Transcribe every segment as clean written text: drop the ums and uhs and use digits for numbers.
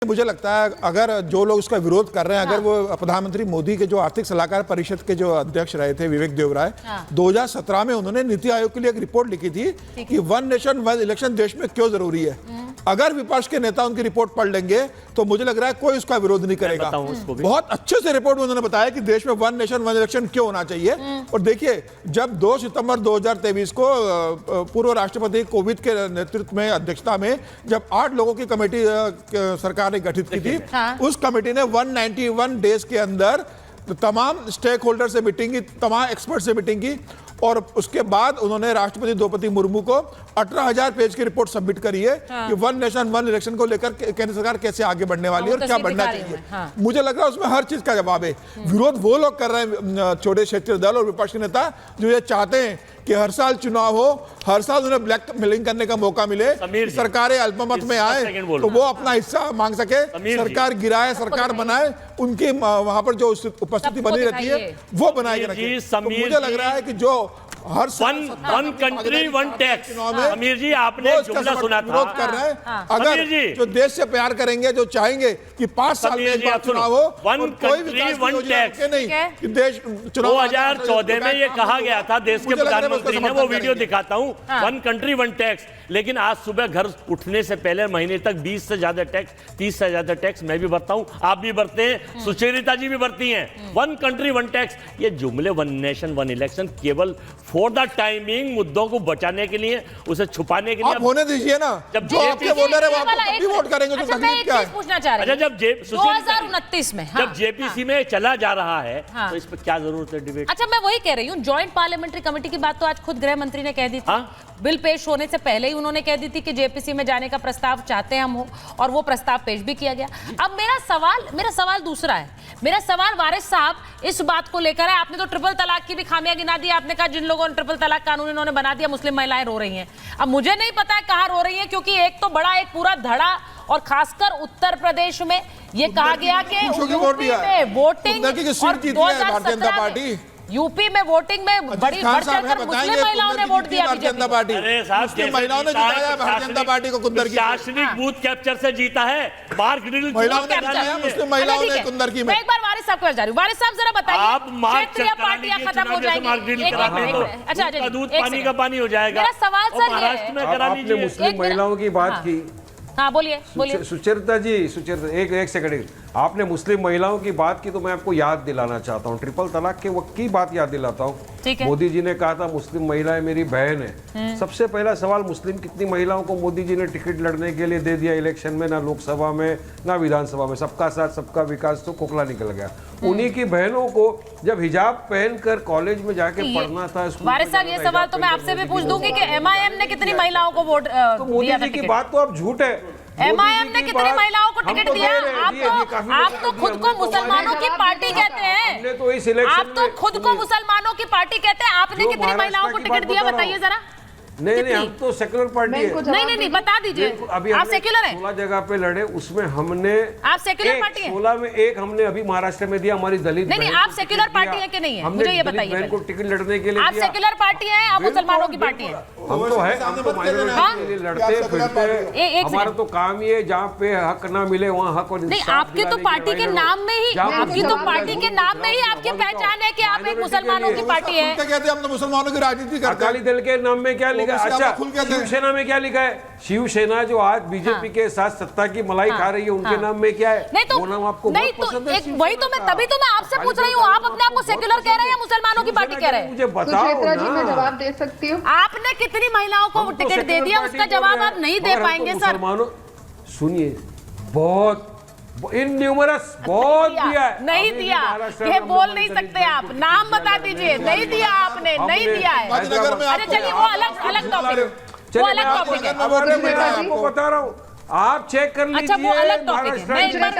मुझे लगता है अगर जो लोग इसका विरोध कर रहे हैं, अगर वो प्रधानमंत्री मोदी के जो आर्थिक सलाहकार परिषद के जो अध्यक्ष रहे थे विवेक देवराय, 2017 में उन्होंने नीति आयोग के लिए एक रिपोर्ट लिखी थी कि वन नेशन वन इलेक्शन देश में क्यों जरूरी है। अगर विपक्ष के नेता उनकी रिपोर्ट पढ़ लेंगे तो मुझे लग रहा है कोई उसका विरोध नहीं करेगा। बहुत अच्छे से रिपोर्ट में उन्होंने बताया कि देश में वन नेशन वन इलेक्शन क्यों होना चाहिए। और देखिए, जब 2 सितंबर 2023 को पूर्व राष्ट्रपति कोविंद के नेतृत्व में अध्यक्षता में जब 8 लोगों की कमेटी सरकार ने गठित की थी, उस कमेटी ने 191 डेज के अंदर तमाम स्टेक होल्डर से मीटिंग की, तमाम एक्सपर्ट से मीटिंग की, और उसके बाद उन्होंने राष्ट्रपति द्रौपदी मुर्मू को 18,000 पेज की रिपोर्ट सबमिट करी है कि वन नेशन वन इलेक्शन को लेकर केंद्र सरकार कैसे आगे बढ़ने वाली है और क्या बढ़ना चाहिए। मुझे लग रहा है उसमें हर चीज का जवाब है। विरोध वो लोग कर रहे हैं, छोटे क्षेत्रीय दल और विपक्ष के नेता, जो ये चाहते हैं कि हर साल चुनाव हो, हर साल उन्हें ब्लैक मेलिंग करने का मौका मिले, सरकारें अल्पमत में आए तो वो अपना हिस्सा मांग सके, सरकार गिराए, सरकार बनाए, उनकी वहां पर जो उपस्थिति बनी रहती है वो बनाए रखे। तो मुझे लग रहा है कि जो हर वन कंट्री वन टैक्स, अमीर जी आपने जुमला सुना था, विरोध कर रहे हैं। अगर जो देश से प्यार करेंगे, जो चाहेंगे कि 5 साल में एक बार चुनाव हो, वन कंट्री वन टैक्स नहीं कि देश 2014 में ये कहा गया था देश के प्रधानमंत्री ने, वो वीडियो दिखाता हूँ, वन कंट्री वन टैक्स। लेकिन आज सुबह घर उठने से पहले महीने तक 20 से ज्यादा टैक्स, 30 से ज्यादा टैक्स मैं भी भरता हूं, आप भी भरते हैं, सुचेरिता जी भी भरती हैं। वन कंट्री वन टैक्स, ये जुमले वन नेशन वन इलेक्शन केवल फॉर द टाइमिंग, मुद्दों को बचाने के लिए, उसे छुपाने के लिए। आप होने दीजिए ना, जब जो आपके वोटर है वो आपको वोट करेंगे तो तकलीफ क्या है? पूछना चाह रहे हैं, अच्छा, जब 2029 में जब जेपीसी में चला जा रहा है तो इस पर क्या जरूरत है डिबेट? अच्छा, मैं वही कह रही हूँ, ज्वाइंट पार्लियामेंट्री कमेटी की बात तो आज खुद गृह मंत्री ने कह दी थी। बिल पेश होने से पहले ही उन्होंने कह दी थी कि जेपीसी में जाने का प्रस्ताव चाहते हैं हम हो, और वो प्रस्ताव पेश भी किया गया। अब मेरा सवाल दूसरा है। मेरा सवाल वारिस साहब इस बात को लेकर है, आपने तो ट्रिपल तलाक की भी खामियां गिना दी। आपने कहा जिन लोगों ने ट्रिपल तलाक कानून इन्होंने बना दिया, मुस्लिम महिलाएं रो रही हैं। अब मुझे नहीं पता है कहां रो रही हैं, क्योंकि एक तो बड़ा एक पूरा धड़ा, और खासकर उत्तर प्रदेश में ये कहा गया कि यूपी में वोटिंग और 2017 यूपी में वोटिंग में बड़ी बढ़ चढ़कर मुस्लिम महिलाओं ने वोट दिया जनता पार्टी। मुस्लिम महिलाओं ने जिताया भारतीय जनता पार्टी को कुंदर की दार्शनिक बूथ कैप्चर से जीता है। मार्क ड्रिल महिलाओं ने जिताया, मुस्लिम महिलाओं ने कुंदर की। मैं एक बार वारिस साहब को जा रही हूं। वारिस साहब जरा बताइए, आप क्षेत्रीय पार्टियां खत्म हो जाएंगी, अच्छा दूध पानी का पानी हो जाएगा। मेरा सवाल सर महाराष्ट्र में करा आपने मुस्लिम महिलाओं की बात की। हाँ बोलिए बोलिए। सुचरिता जी, एक सेकंड, आपने मुस्लिम महिलाओं की बात की तो मैं आपको याद दिलाना चाहता हूँ, ट्रिपल तलाक के वक्त की बात याद दिलाता हूँ। मोदी जी ने कहा था मुस्लिम महिलाएं मेरी बहन है। सबसे पहला सवाल, मुस्लिम कितनी महिलाओं को मोदी जी ने टिकट लड़ने के लिए दे दिया इलेक्शन में? ना लोकसभा में ना विधानसभा में। सबका साथ सबका विकास तो खोखला निकल गया। उन्हीं की बहनों को जब हिजाब पहनकर कॉलेज में जाके पढ़ना था। वारिस साहब, ये सवाल तो मैं आपसे भी पूछ दूंगी कि एमआईएम ने कितनी महिलाओं को वोट दिया? मोदी जी की बात तो अब झूठ है। एमआईएम ने कितनी महिलाओं को टिकट दिया? आप तो खुद को मुसलमानों की पार्टी कहते हैं, आप तो खुद को मुसलमानों की पार्टी कहते हैं, आपने कितनी महिलाओं को टिकट दिया बताइए जरा? नहीं, हम तो सेक्युलर पार्टी है। नहीं, बता दीजिए, आप सेक्युलर हैं। 16 जगह पे लड़े, उसमें हमने, आप सेक्युलर पार्टी हैं? 16 में एक हमने अभी महाराष्ट्र में दिया, हमारी दलित। नहीं, आप सेक्युलर पार्टी है कि नहीं है, मुझे ये बताइए। को टिकट लड़ने के लिए आप सेक्युलर पार्टी है, आप मुसलमानों की पार्टी है? हम तो है, हम तो माइनॉरिटी के लिए लड़ते फिरते। हमारा तो काम ये, जहाँ पे हक ना मिले वहाँ हक। नहीं, आपकी तो पार्टी के नाम में ही, आपकी तो पार्टी के नाम में ही आपकी पहचान है कि आप एक मुसलमानों की पार्टी है। कहते हैं हम तो मुसलमानों की राजनीति करते हैं। अकाली दल के नाम में क्या लिखा? अच्छा, शिवसेना में क्या लिखा है? शिवसेना जो आज बीजेपी के साथ सत्ता की मलाई खा रही है, उनके नाम में क्या है? नहीं तो वो नाम आपको नहीं तो वही तो मैं तभी तो मैं आपसे पूछ रही हूँ, आप अपने आप को सेक्युलर कह रहे हैं या मुसलमानों की पार्टी कह रहे हैं? मुझे बताओ ना। मैं जवाब दे सकती हूँ। आपने कितनी महिलाओं को टिकट दे दिया, उसका जवाब आप नहीं दे पाएंगे सर। सुनिए, बहुत इनन्यूमरस बहुत दिया है। नहीं दिया, ये बोल नहीं सकते आप। नाम बता दीजिए। नहीं दिया आपने, नहीं दिया है। अरे चलिए, वो अलग टॉपिक, वो अलग टॉपिक है। मैं आपको बता रहा हूँ, आप चेक कर लीजिए। अच्छा, वो अलग टॉपिक है। मैं एक बार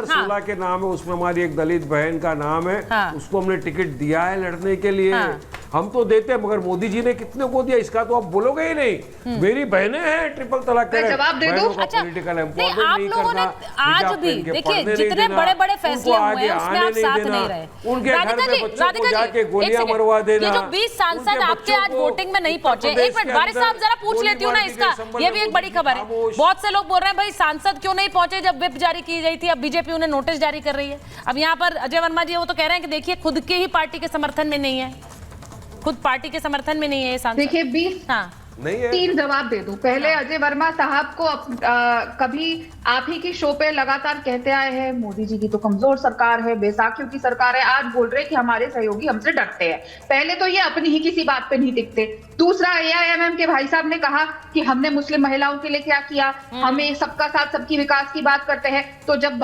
16 के नाम है, उसमें हमारी एक दलित बहन का नाम है। उसको हमने टिकट दिया है लड़ने के लिए। हम तो देते हैं, मगर मोदी जी ने कितने को दिया इसका तो आप बोलोगे ही नहीं। मेरी बहनें हैं ट्रिपल तलाक के, जवाब दे दो। अच्छा, नहीं, आप लोगों ने आज भी देखिए जितने बड़े बड़े फैसले हुए हैं उसमें आप साथ नहीं रहे। उनके घर में बच्चों को जाके गोलियां मरवा देना। ये जो 20 सांसद आपके आज वोटिंग में नहीं पहुंचे, एक मिनट वारिस साहब जरा पूछ लेती हूँ ना इसका, ये भी एक बड़ी खबर है। बहुत से लोग बोल रहे हैं भाई सांसद क्यों नहीं पहुंचे जब व्हिप जारी की गई थी, अब बीजेपी उन्हें नोटिस जारी कर रही है। अब यहाँ पर अजय वर्मा जी वो तो कह रहे हैं कि देखिए खुद के ही पार्टी के समर्थन में नहीं है, खुद पार्टी के समर्थन में नहीं है ये सांसद। देखिए 20 हाँ नहीं है। 3 जवाब दे दूं। पहले अजय वर्मा साहब को कभी आप ही की शो पे लगातार कहते आए हैं मोदी जी की तो कमजोर सरकार है, बेसाखियों की सरकार है, आज बोल रहे कि हमारे सहयोगी हमसे डरते हैं। पहले तो ये अपनी ही किसी बात पे नहीं टिकते। दूसरा AIMM के भाई साहब ने कहा कि हमने मुस्लिम महिलाओं के लिए क्या किया, हमें सबका साथ सबकी विकास की बात करते हैं। तो जब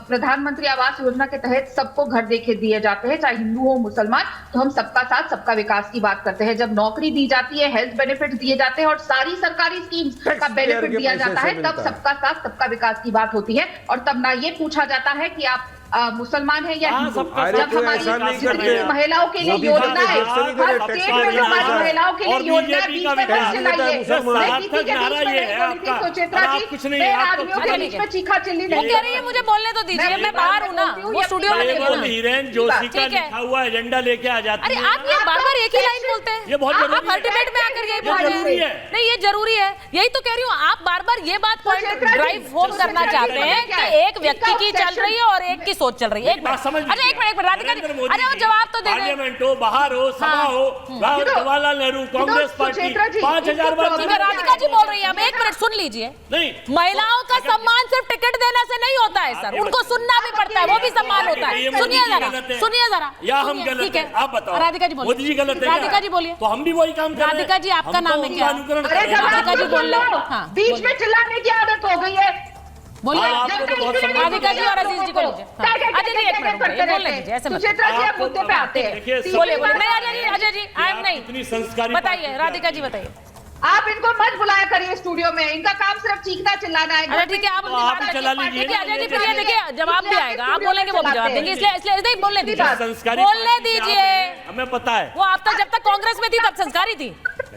प्रधानमंत्री आवास योजना के तहत सबको घर देखे दिए जाते हैं, चाहे हिंदू हो मुसलमान, तो हम सबका साथ सबका विकास की बात करते हैं। जब नौकरी दी जाती है, हेल्थ बेनिफिट दिए जाते हैं और सारी सरकारी स्कीम्स का बेनिफिट दिया जाता है, तब सबका साथ सबका विकास की बात होती है। और तब ना ये पूछा जाता है कि आप मुसलमान है या हिंदू। जब हमारी जितनी महिलाओं के लिए योजना है, हर स्टेट में जो हमारी महिलाओं के लिए योजना बीच में चलाइए। सुचित्रा जी, मैं आदमियों के बीच में चीखा चिल्ली वो नहीं कह रही है मुझे बोलने तो दीजिए, मैं बाहर हूँ ना, वो स्टूडियो में नहीं है ना। हिरेन जोशी का लिखा हुआ एजेंडा लेके आ जाती अरे है। आप ये बार-बार एक ही लाइन बोलते हैं, ये बहुत आप जरूरी हर डिबेट में आकर यही बोल जरूरी रहे है। हैं। नहीं ये जरूरी है, यही तो कह रही हूँ, आप बार-बार ये बात पॉइंट ड्राइव होम करना चाहते हैं कि एक व्यक्ति की चल रही है और एक की सोच चल रही है। एक बात समझ अच्छा एक मिनट राधिका जी, अरे वो जवाब तो दे दे। पार्लियामेंट हो, बाहर हो, सभा हो, जवाहरलाल नेहरू, कांग्रेस पार्टी 5000 बार। ठीक है राधिका जी बोल रही है, अब एक मिनट सुन लीजिए। नहीं, महिलाओं का सम्मान सिर्फ टिकट देने से नहीं होता है सर, उनको सुनना भी पड़ता है, वो भी सम्मान होता है। सुनिए जरा, सुनिए जरा, या हम गलत ठीक है, है आप बताओ। राधिका जी बोलिए। मोदी जी गलत है, राधिका जी बोलिए। तो हम भी वही काम कर रहे हैं। राधिका जी आपका नाम है क्या? राधिका जी बोल रहे हो, हाँ बीच में चिल्लाने की आदत हो गई है। बोलिए आपको तो बहुत सम्मान राधिका जी और अजीज जी को लीजिए। अजय जी एक मिनट बोलने दीजिए, ऐसे मत सुचित्रा जी आप मुद्दे पे आते हैं। बोलिए बोलिए। नहीं अजय जी आई एम इतनी नहीं, संस्कारी बताइए राधिका जी बताइए। आप इनको मत बुलाया करिए स्टूडियो में, इनका काम सिर्फ चीखना चिल्लाना है। अच्छा ठीक है आप आप चला लीजिए। देखिए अजय जी प्रिय देखिए जवाब भी आएगा, आप बोलेंगे वो भी जवाब देंगे, इसलिए नहीं बोलने दीजिए, संस्कारी बोलने दीजिए। हमें पता है वो आप तक जब तक कांग्रेस में थी तब संस्कारी थी,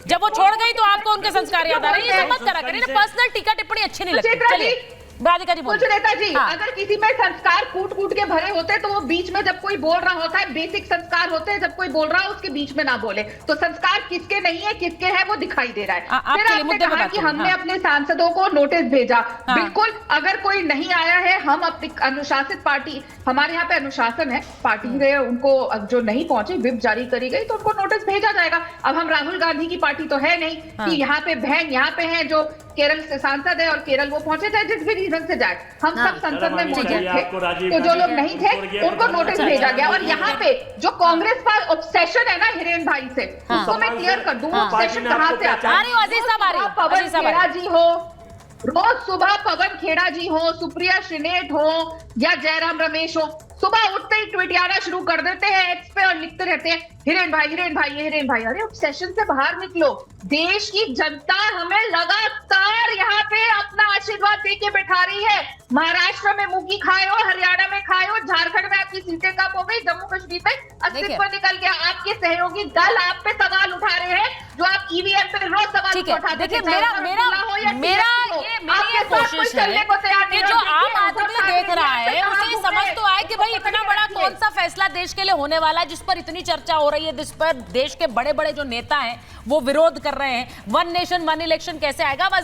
जब वो छोड़ गई तो आपको उनके संस्कार याद आ रहे हैं। ये सब मत करा करिए, पर्सनल टीका टिप्पणी अच्छी नहीं लगती। चलिए राधिका जी कुछ बोलिए। नेता जी हाँ। अगर किसी में संस्कार कूट कूट के भरे होते तो वो बीच में जब कोई बोल रहा होता है, बेसिक संस्कार होते हैं, जब कोई बोल रहा है उसके बीच में ना बोले। तो संस्कार किसके नहीं है किसके है वो दिखाई दे रहा है। फिर आपने कहा कि हमने अपने सांसदों को नोटिस भेजा। बिल्कुल, अगर कोई नहीं आया है, हम अपनी अनुशासित पार्टी, हमारे यहाँ पे अनुशासन है, पार्टी रहे उनको जो नहीं पहुंचे, व्हिप जारी करी गई तो उनको नोटिस भेजा जाएगा। अब हम राहुल गांधी की पार्टी तो है नहीं कि यहाँ पे बहन यहाँ पे है जो केरल से सांसद है और केरल वो पहुंचे चाहे जिस भी रीजन से जाए, हम सब संसद में मौजूद थे। तो जो लोग नहीं थे उनको नोटिस भेजा गया। और यहाँ पे जो कांग्रेस का ऑब्सेशन है ना हिरेन भाई से, उसको मैं क्लियर कर दूं, ऑब्सेशन कहाँ से आता है। पवन खेड़ा जी हो, रोज सुबह पवन खेड़ा जी हो, सुप्रिया श्रीनेट हो या जयराम रमेश हो, सुबह उठते ही ट्वीट आना शुरू कर देते हैं एक्स पे और लिखते रहते हैं हिरेन भाई ये हिरेन भाई। अरे ऑब्सेशन से बाहर निकलो, देश की जनता हमें लगातार यहाँ पे अपना आशीर्वाद देके बैठा रही है। महाराष्ट्र में मुंगी खाए हो, हरियाणा में खाए हो, झारखंड में आपकी सीटें कम हो गई, जम्मू कश्मीर में अस्तित्व निकल गया। आपके सहयोगी दल आप पे सवाल उठा रहे हैं, जो आप ईवीएम पे रोज सवाल उठाते। देखिए मेरा ये कोशिश है कि जो आम आदमी देख रहा है उसे समझ तो आए कि भाई इतना बड़ा कौन सा फैसला देश के लिए होने वाला है जिस पर इतनी चर्चा हो रही है, जिस पर देश के बड़े बड़े जो नेता हैं वो विरोध कर रहे हैं। वन नेशन वन इलेक्शन कैसे आएगा?